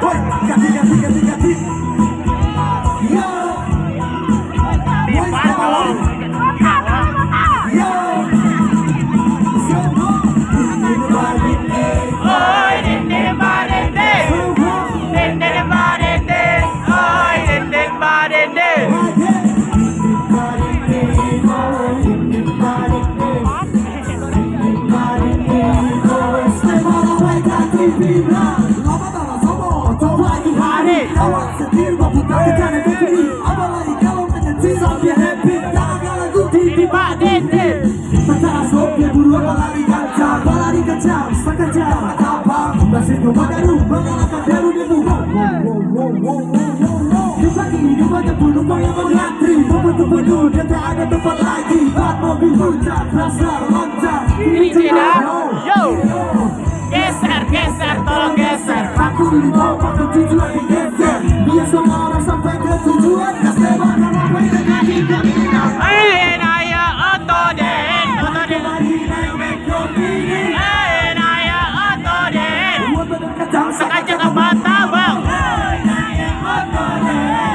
Woi, ganti. Yo. Timpan dong. Yo. Oi, dinding badendeng. Dinding badendeng. Oi, dinding badendeng. Ini tidak. Yo. Geser, tolong geser. Aku dibawa pada tujuan di geser. Biar semua orang sampai ke tujuan. Kasih mana mau dengan kita. Naya otoden. Naya otoden. Sengaja ke mata bang. Naya otoden.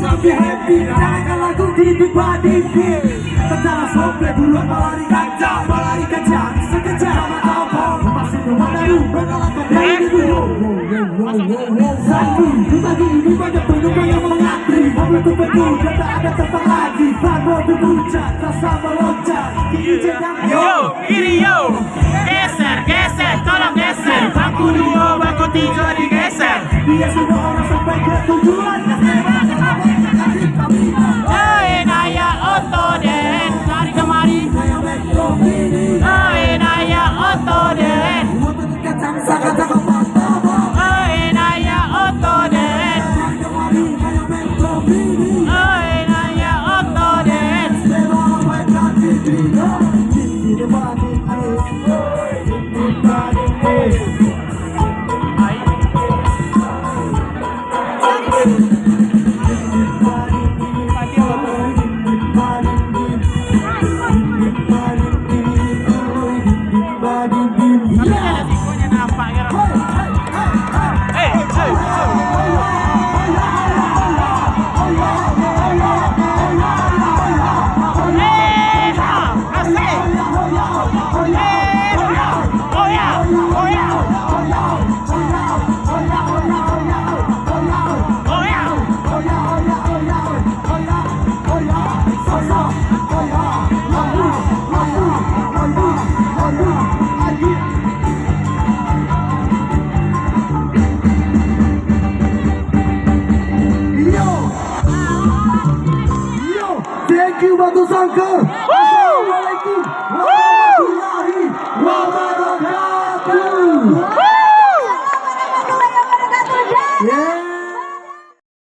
Sampai happy, jangan lagu di body beat. Tentara sopir buruan balari kaca, sekejap sama tampang. Masih kemana lu, mengalahkan dari dulu. Satu, dibagi, ini banyak penumpang yang mengantri. Mobil penuh, dan tak ada tempat lagi. Ban mobil puncak, rasa meloncat. Yo, kiri yo. Geser, tolong geser. Bangku 2, bangku 3 digeser. Biar semua orang sampai ke tujuan. Naya otoden. Lari kemari. Naya otoden. Naya otoden. Naya otoden. Thank you Batu Sangkar. Assalamualaikum warahmatullahi wabarakatuh.